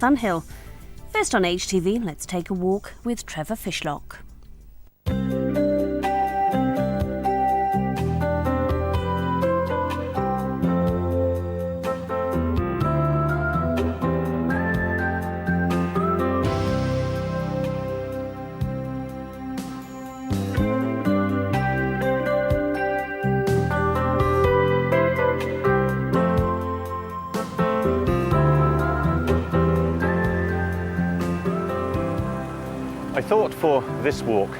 Sunhill. First on HTV, let's take a walk with Trevor Fishlock. I thought for this walk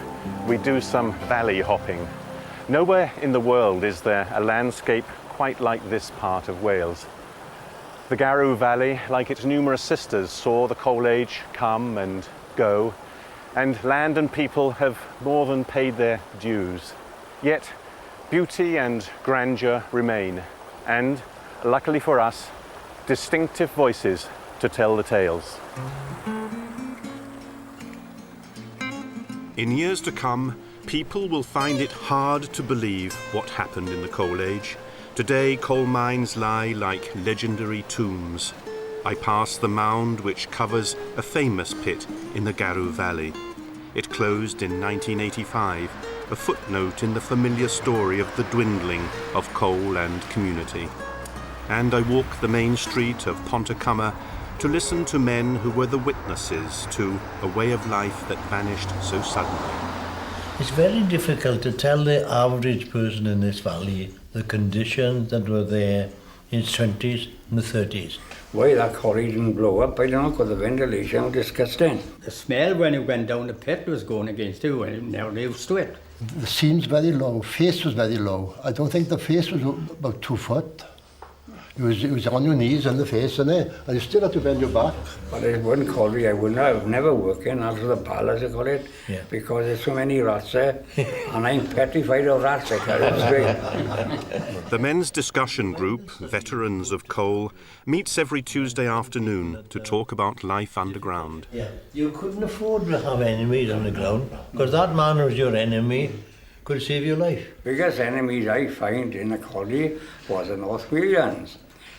we'd do some valley hopping. Nowhere in the world is there a landscape quite like this part of Wales. The Garw Valley, like its numerous sisters, saw the coal age come and go, and land and people have more than paid their dues. Yet beauty and grandeur remain, and, luckily for us, distinctive voices to tell the tales. In years to come, people will find it hard to believe what happened in the coal age. Today, coal mines lie like legendary tombs. I pass the mound which covers a famous pit in the Garw Valley. It closed in 1985, a footnote in the familiar story of the dwindling of coal and community. And I walk the main street of Pontycymer to listen to men who were the witnesses to a way of life that vanished so suddenly. It's very difficult to tell the average person in this valley the conditions that were there in the 20s and the 30s. Why that quarry didn't blow up, I don't know, because the ventilation was disgusting. The smell when it went down the pit was going against you, and you never used to it. The seam's very low, face was very low. I don't think the face was about 2 foot. It was on your knees and the face, and you still had to bend your back. But it wasn't quarry, I would never work in after the pal, as they call it, because there's so many rats there, and I'm petrified of rats, I tell you straight. The men's discussion group, Veterans of Coal, meets every Tuesday afternoon to talk about life underground. You couldn't afford to have enemies underground, because that man who was your enemy could save your life. Biggest enemies I find in the quarry was the North Walians.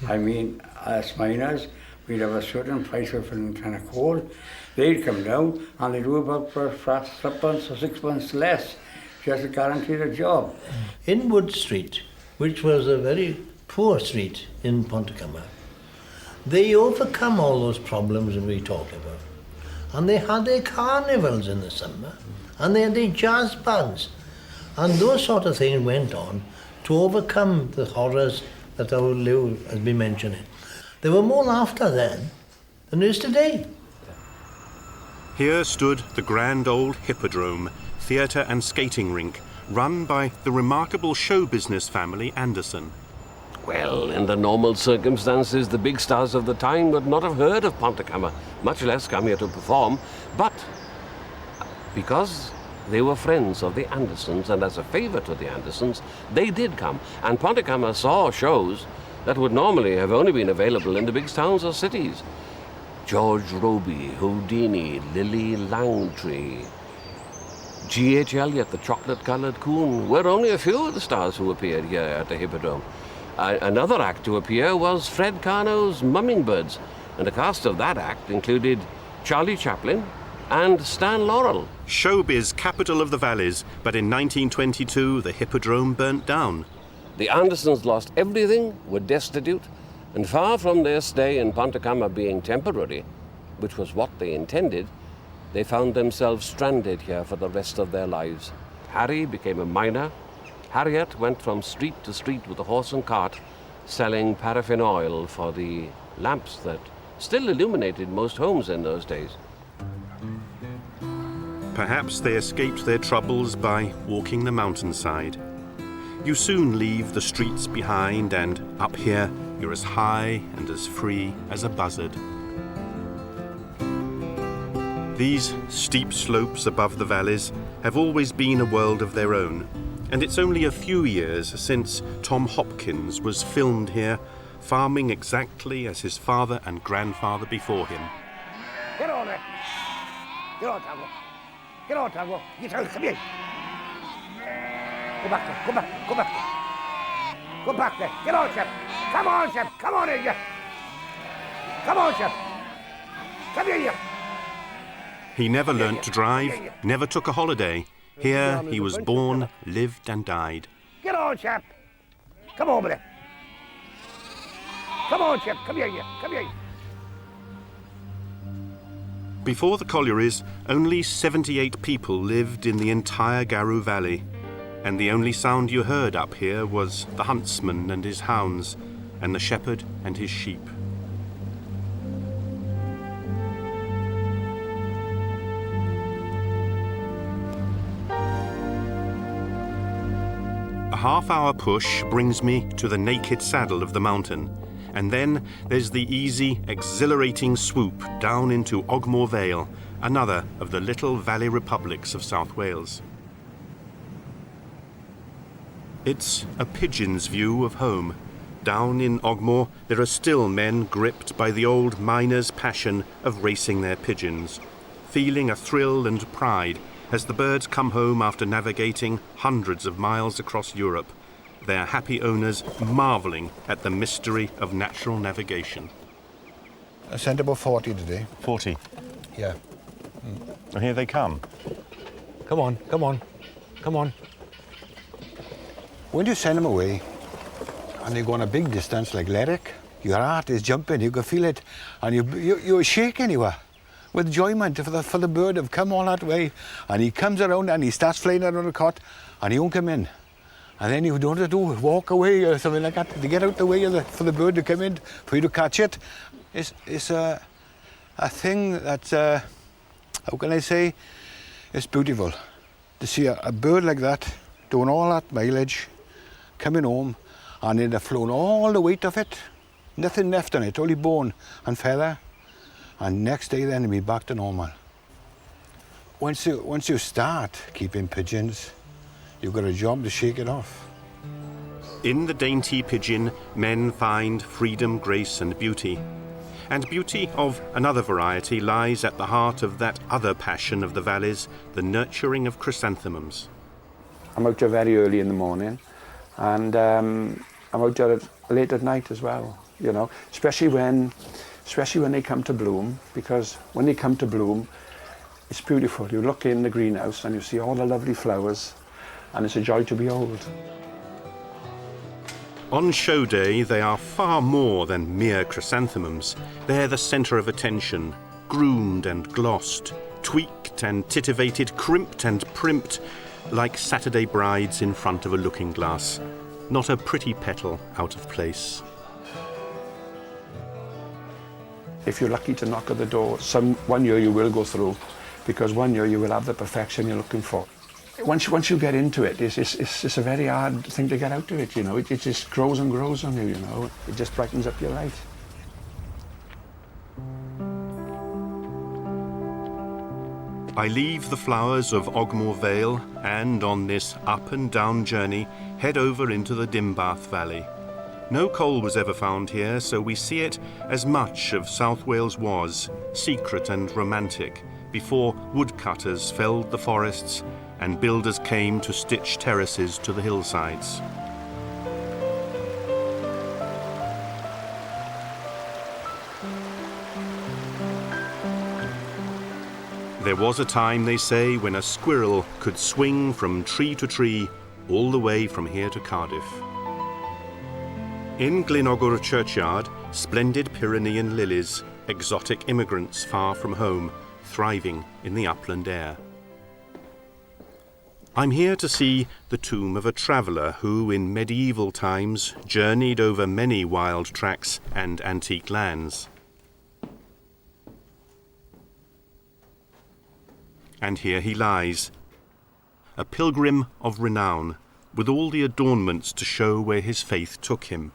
I mean, as miners, we'd have a certain price for a ton of coal. They'd come down and they'd do about for 3 months or 6 months less, just to guarantee the job. In Wood Street, which was a very poor street in Pontycymer, they overcome all those problems that we talked about. And they had their carnivals in the summer, and they had their jazz bands. And those sort of things went on to overcome the horrors that our Lou has been mentioning. There were more laughter then than there is today. Here stood the grand old Hippodrome, theatre and skating rink, run by the remarkable show business family Anderson. Well, in the normal circumstances, the big stars of the time would not have heard of Pontycymer, much less come here to perform. But because they were friends of the Andersons, and as a favour to the Andersons, they did come. And Pontycymer saw shows that would normally have only been available in the big towns or cities. George Robey, Houdini, Lily Langtry, G.H. Eliot, the chocolate-coloured coon, were only a few of the stars who appeared here at the Hippodrome. Another act to appear was Fred Carno's Mummingbirds, and the cast of that act included Charlie Chaplin and Stan Laurel. Showbiz capital of the valleys, but in 1922 the Hippodrome burnt down. The Andersons lost everything, were destitute, and far from their stay in Pontycymer being temporary, which was what they intended, they found themselves stranded here for the rest of their lives. Harry became a miner. Harriet went from street to street with a horse and cart, selling paraffin oil for the lamps that still illuminated most homes in those days. Perhaps they escaped their troubles by walking the mountainside. You soon leave the streets behind, and up here you're as high and as free as a buzzard. These steep slopes above the valleys have always been a world of their own, and it's only a few years since Tom Hopkins was filmed here, farming exactly as his father and grandfather before him. Get on there! Get on, Tango! Get on, Tango! Get on, come here! Go back there, go back, go back there! Go back there! Get on, Shep! Come on, Shep! Come on in, Shep! Come on, Shep! Come here, you. He never learnt to drive, never took a holiday. Here he was born, lived and died. Get on, chap. Come over there. Come on, chap. Come here, you. Come here. Before the collieries, only 78 people lived in the entire Garou Valley, and the only sound you heard up here was the huntsman and his hounds, and the shepherd and his sheep. A half-hour push brings me to the naked saddle of the mountain, and then there's the easy, exhilarating swoop down into Ogmore Vale, another of the little valley republics of South Wales. It's a pigeon's view of home. Down in Ogmore, there are still men gripped by the old miner's passion of racing their pigeons, feeling a thrill and pride as the birds come home after navigating hundreds of miles across Europe, their happy owners marvelling at the mystery of natural navigation. I sent about 40 today. 40. Yeah. And here they come. Come on, come on, come on. When you send them away, and they go on a big distance like Lerwick, your heart is jumping, you can feel it, and you're shaking anywhere with enjoyment for the bird have come all that way, and he comes around and he starts flying around the cot, and he won't come in. And then you don't have to do walk away or something like that to get out the way for the bird to come in, for you to catch it. It's a thing that's, how can I say, it's beautiful. To see a bird like that doing all that mileage, coming home, and it have flown all the weight of it, nothing left on it, only bone and feather. And next day then it'll be back to normal. Once you start keeping pigeons, you've got a job to shake it off. In the dainty pigeon, men find freedom, grace and beauty. And beauty of another variety lies at the heart of that other passion of the valleys, the nurturing of chrysanthemums. I'm out there very early in the morning, and I'm out there late at night as well, you know, especially when they come to bloom, because when they come to bloom, it's beautiful. You look in the greenhouse and you see all the lovely flowers, and it's a joy to behold. On show day, they are far more than mere chrysanthemums. They're the centre of attention, groomed and glossed, tweaked and titivated, crimped and primped, like Saturday brides in front of a looking glass. Not a pretty petal out of place. If you're lucky to knock at the door, one year you will go through, because one year you will have the perfection you're looking for. Once you get into it, it's a very hard thing to get out of it, you know. It just grows and grows on you, you know. It just brightens up your life. I leave the flowers of Ogmore Vale and, on this up and down journey, head over into the Dimbath Valley. No coal was ever found here, so we see it as much of South Wales was, secret and romantic, before woodcutters felled the forests and builders came to stitch terraces to the hillsides. There was a time, they say, when a squirrel could swing from tree to tree all the way from here to Cardiff. In Glenogwr churchyard, splendid Pyrenean lilies, exotic immigrants far from home, thriving in the upland air. I'm here to see the tomb of a traveller who, in medieval times, journeyed over many wild tracks and antique lands. And here he lies, a pilgrim of renown, with all the adornments to show where his faith took him.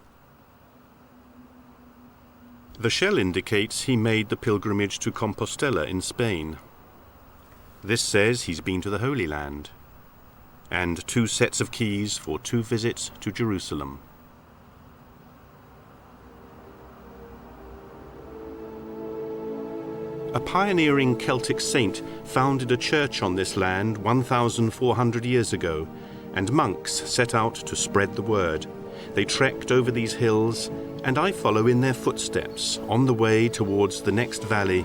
The shell indicates he made the pilgrimage to Compostela in Spain. This says he's been to the Holy Land, and 2 sets of keys for 2 visits to Jerusalem. A pioneering Celtic saint founded a church on this land 1,400 years ago, and monks set out to spread the word. They trekked over these hills, and I follow in their footsteps on the way towards the next valley,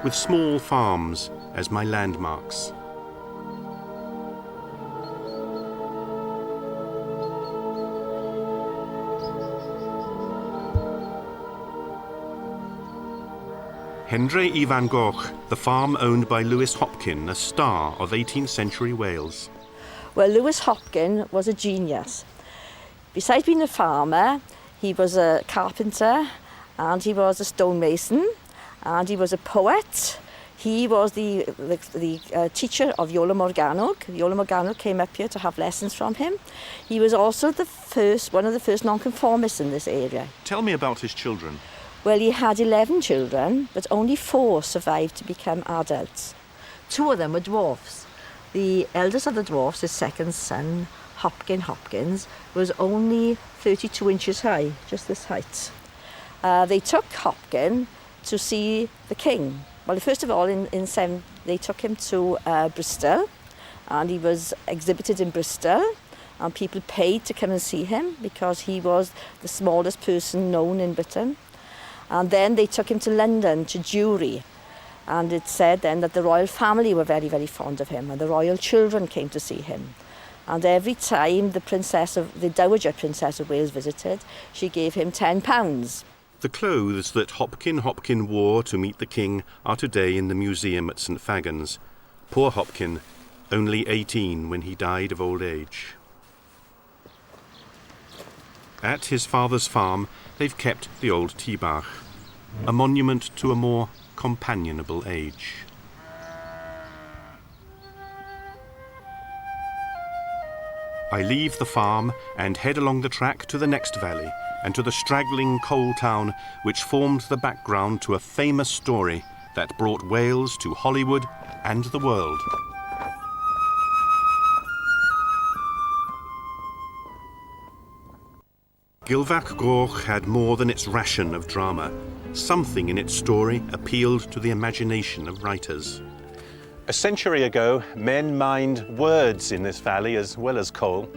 with small farms as my landmarks. Hendre Ivan Goch, the farm owned by Lewis Hopkin, a star of 18th century Wales. Well, Lewis Hopkin was a genius. Besides being a farmer, he was a carpenter, and he was a stonemason, and he was a poet. He was the teacher of Iolo Morgannwg. Iolo Morgannwg came up here to have lessons from him. He was also one of the first nonconformists in this area. Tell me about his children. Well, he had 11 children, but only 4 survived to become adults. 2 of them were dwarfs. The eldest of the dwarfs, his second son, Hopkins, was only 32 inches high, just this height. They took Hopkin to see the king. Well, first of all, they took him to Bristol, and he was exhibited in Bristol, and people paid to come and see him because he was the smallest person known in Britain. And then they took him to London, to Jewry, and it said then that the royal family were very, very fond of him, and the royal children came to see him. And every time the Dowager Princess of Wales visited, she gave him £10. The clothes that Hopkin wore to meet the king are today in the museum at St Fagans. Poor Hopkin, only 18 when he died of old age. At his father's farm, they've kept the old Tibach, a monument to a more companionable age. I leave the farm and head along the track to the next valley and to the straggling coal town which formed the background to a famous story that brought Wales to Hollywood and the world. Gilfach Goch had more than its ration of drama. Something in its story appealed to the imagination of writers. A century ago, men mined words in this valley as well as coal.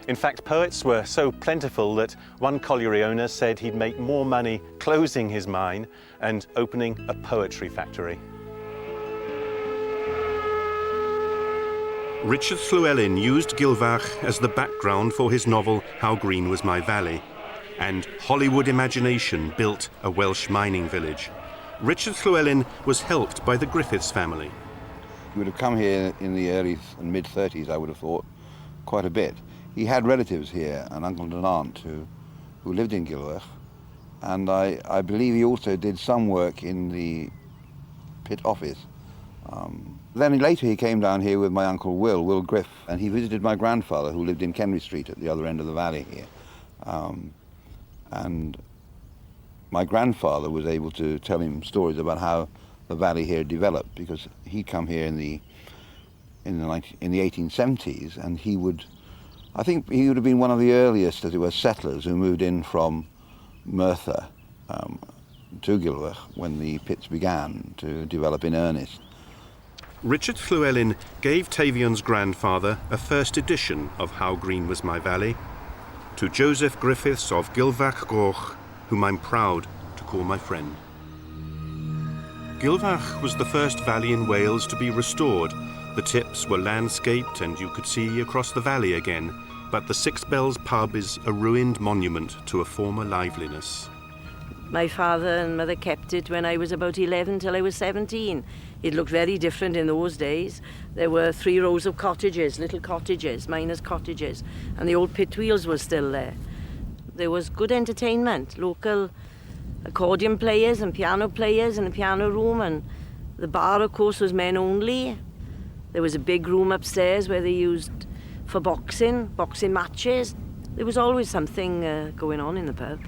In fact, poets were so plentiful that one colliery owner said he'd make more money closing his mine and opening a poetry factory. Richard Llewellyn used Gilfach as the background for his novel How Green Was My Valley, and Hollywood imagination built a Welsh mining village. Richard Llewellyn was helped by the Griffiths family. He would have come here in the early and mid-30s, I would have thought, quite a bit. He had relatives here, an uncle and an aunt who lived in Gilfach, and I believe he also did some work in the pit office. Then later he came down here with my uncle Will Griff, and he visited my grandfather who lived in Kenry Street at the other end of the valley here. And my grandfather was able to tell him stories about how the valley here developed, because he'd come here in the 1870s, and I think he would have been one of the earliest, as it were, settlers who moved in from Merthyr to Gilfach when the pits began to develop in earnest. Richard Llewellyn gave Tavion's grandfather a first edition of How Green Was My Valley to Joseph Griffiths of Gilfach Goch, whom I'm proud to call my friend. Gilfach was the first valley in Wales to be restored. The tips were landscaped and you could see across the valley again, but the Six Bells pub is a ruined monument to a former liveliness. My father and mother kept it when I was about 11 till I was 17. It looked very different in those days. There were 3 rows of cottages, little cottages, miners' cottages, and the old pit wheels were still there. There was good entertainment, local accordion players and piano players in the piano room, and the bar, of course, was men only. There was a big room upstairs where they used for boxing matches. There was always something going on in the pub.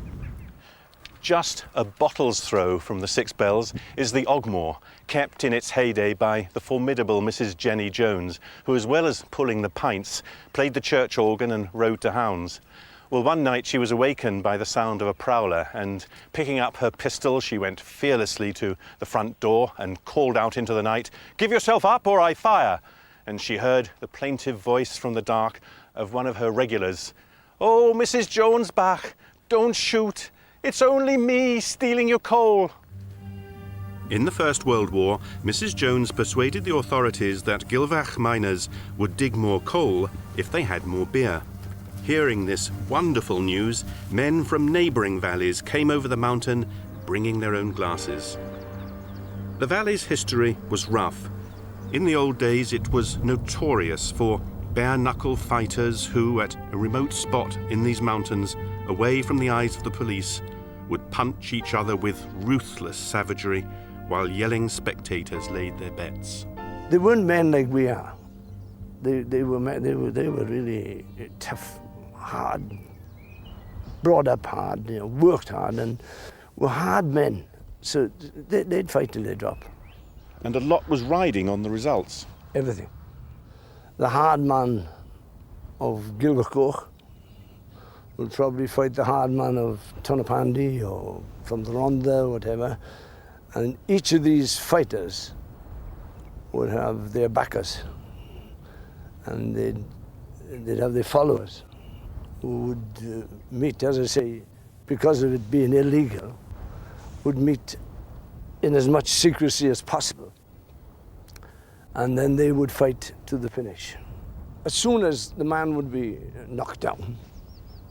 Just a bottle's throw from the Six Bells is the Ogmore, kept in its heyday by the formidable Mrs. Jenny Jones, who, as well as pulling the pints, played the church organ and rode to hounds. Well, one night she was awakened by the sound of a prowler, and picking up her pistol, she went fearlessly to the front door and called out into the night, "Give yourself up or I fire!" And she heard the plaintive voice from the dark of one of her regulars. "Oh, Mrs. Jonesbach, don't shoot. It's only me stealing your coal." In the First World War, Mrs. Jones persuaded the authorities that Gilfach miners would dig more coal if they had more beer. Hearing this wonderful news, men from neighbouring valleys came over the mountain, bringing their own glasses. The valley's history was rough. In the old days, it was notorious for bare-knuckle fighters who, at a remote spot in these mountains, away from the eyes of the police, would punch each other with ruthless savagery while yelling spectators laid their bets. They weren't men like we are. They were really tough, hard, brought up hard, worked hard, and were hard men. So they'd fight till they drop. And a lot was riding on the results. Everything. The hard man of Gilfach Goch would probably fight the hard man of Tonyrefail or from the Rhondda or whatever. And each of these fighters would have their backers. And they'd have their followers who would meet, as I say, because of it being illegal, would meet in as much secrecy as possible. And then they would fight to the finish. As soon as the man would be knocked down,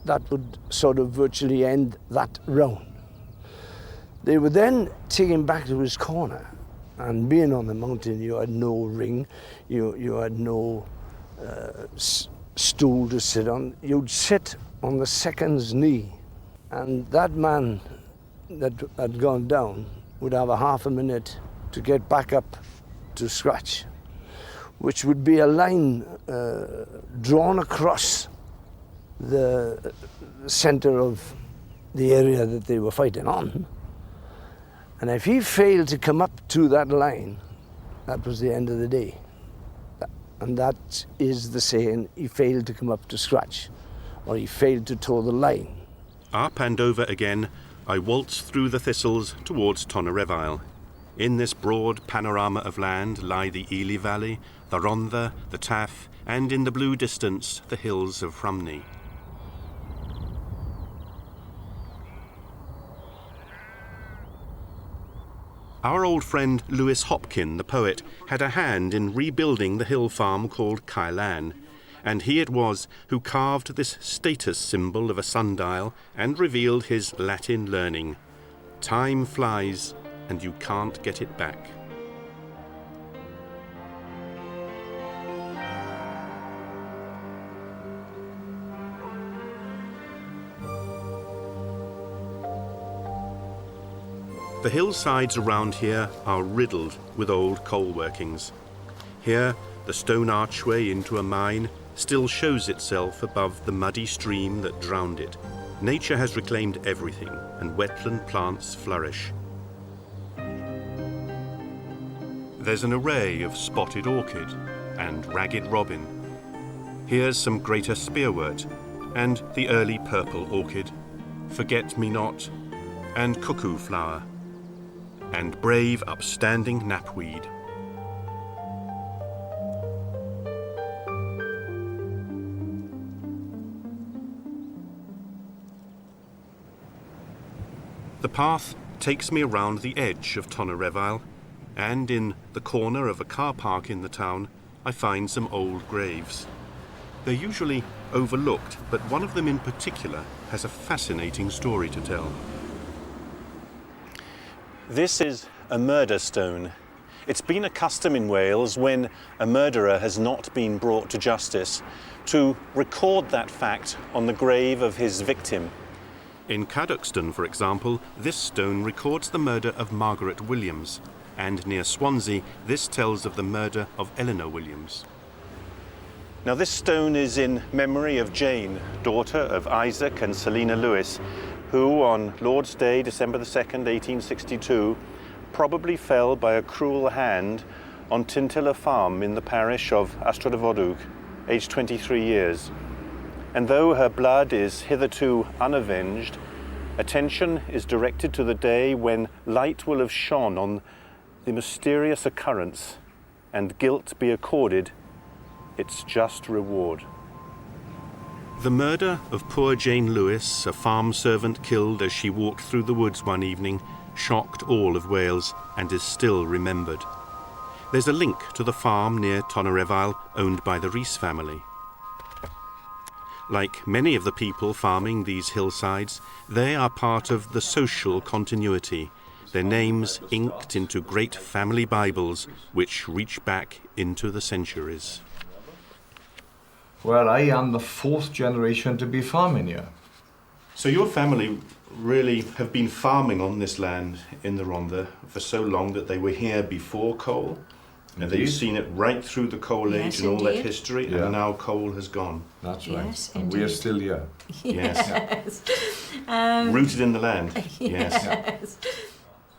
that would sort of virtually end that round. They would then take him back to his corner, and being on the mountain, you had no ring, you had no stool to sit on. You'd sit on the second's knee, and that man that had gone down would have a half a minute to get back up to scratch, which would be a line drawn across the center of the area that they were fighting on. And if he failed to come up to that line, that was the end of the day. And that is the saying, he failed to come up to scratch, or he failed to toe the line. Up and over again, I waltz through the thistles towards Tonyrefail. In this broad panorama of land lie the Ely Valley, the Rhondda, the Taff, and in the blue distance, the hills of Framney. Our old friend Lewis Hopkin, the poet, had a hand in rebuilding the hill farm called Kylan, and he it was who carved this status symbol of a sundial and revealed his Latin learning. Time flies, and you can't get it back. The hillsides around here are riddled with old coal workings. Here, the stone archway into a mine still shows itself above the muddy stream that drowned it. Nature has reclaimed everything, and wetland plants flourish. There's an array of spotted orchid and ragged robin. Here's some greater spearwort and the early purple orchid, forget-me-not and cuckoo flower, and brave upstanding knapweed. The path takes me around the edge of Tonyrefail, and in the corner of a car park in the town, I find some old graves. They're usually overlooked, but one of them in particular has a fascinating story to tell. This is a murder stone. It's been a custom in Wales when a murderer has not been brought to justice to record that fact on the grave of his victim. In Cadoxton, for example, this stone records the murder of Margaret Williams, and near Swansea, this tells of the murder of Eleanor Williams. Now this stone is in memory of Jane, daughter of Isaac and Selina Lewis, who on Lord's Day, December the 2nd, 1862, probably fell by a cruel hand on Tintilla Farm in the parish of Ystrad-y-Fodog, aged 23 years. And though her blood is hitherto unavenged, attention is directed to the day when light will have shone on the mysterious occurrence and guilt be accorded its just reward. The murder of poor Jane Lewis, a farm servant killed as she walked through the woods one evening, shocked all of Wales and is still remembered. There's a link to the farm near Tonyrefail owned by the Rees family. Like many of the people farming these hillsides, they are part of the social continuity, their names inked into great family Bibles which reach back into the centuries. Well, I am the 4th generation to be farming here. So your family really have been farming on this land in the Rhondda for so long that they were here before coal? And they've seen it right through the coal age and all that history, and now coal has gone. That's right. Yes, and we are still here. Yes. Rooted in the land. Yes.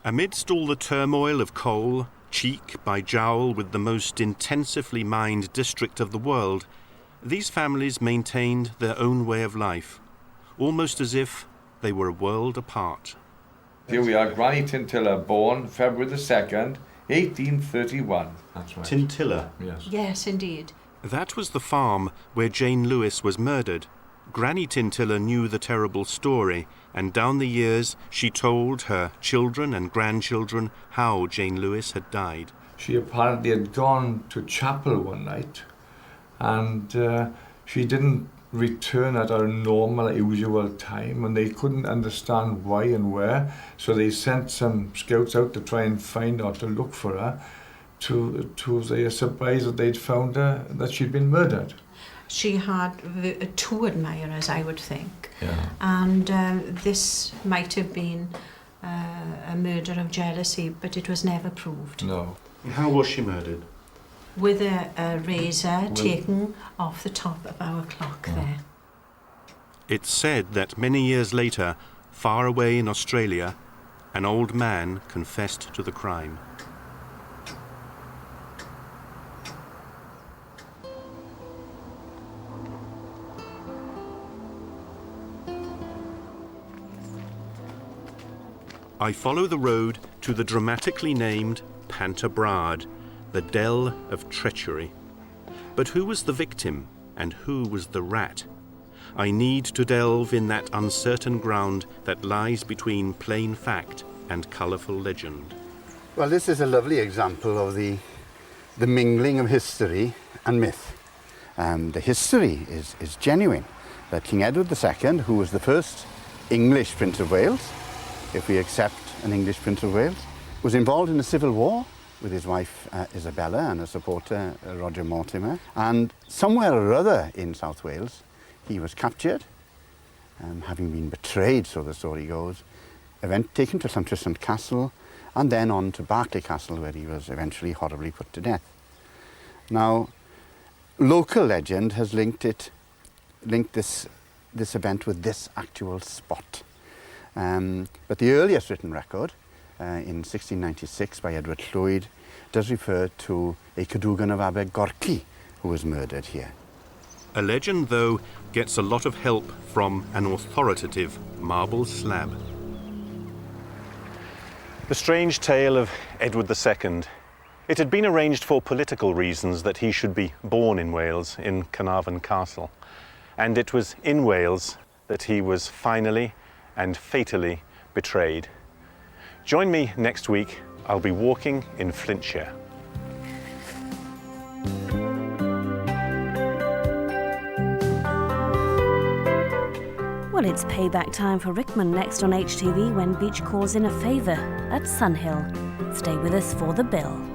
Amidst all the turmoil of coal, cheek by jowl with the most intensively mined district of the world, these families maintained their own way of life, almost as if they were a world apart. Here we are, Granny Tintilla, born February the 2nd, 1831. That's right. Tintilla? Yes. Yes, indeed. That was the farm where Jane Lewis was murdered. Granny Tintilla knew the terrible story, and down the years she told her children and grandchildren how Jane Lewis had died. She apparently had gone to chapel one night, and she didn't return at her normal, usual time, and they couldn't understand why and where, so they sent some scouts out to try and find her, to look for her, to their surprise that they'd found her, that she'd been murdered. She had 2 admirers, I would think, Yeah. and this might have been a murder of jealousy, but it was never proved. No. How was she murdered? With a razor taken off the top of our clock there. It's said that many years later, far away in Australia, an old man confessed to the crime. I follow the road to the dramatically named Pontycymer, the dell of treachery. But who was the victim and who was the rat? I need to delve in that uncertain ground that lies between plain fact and colourful legend. Well, this is a lovely example of the mingling of history and myth. The history is genuine, that King Edward II, who was the first English Prince of Wales, if we accept an English Prince of Wales, was involved in a civil war with his wife Isabella and a supporter Roger Mortimer, and somewhere or other in South Wales he was captured, having been betrayed, so the story goes, taken to Llantrisant Castle and then on to Berkeley Castle, where he was eventually horribly put to death. Now, local legend has linked this event with this actual spot, but the earliest written record in 1696 by Edward Llwyd does refer to a Cadogan of Abergorky who was murdered here. A legend, though, gets a lot of help from an authoritative marble slab. The strange tale of Edward II. It had been arranged for political reasons that he should be born in Wales, in Carnarvon Castle. And it was in Wales that he was finally and fatally betrayed. Join me next week. I'll be walking in Flintshire. Well, it's payback time for Rickman next on HTV when Beach calls in a favour at Sunhill. Stay with us for the bill.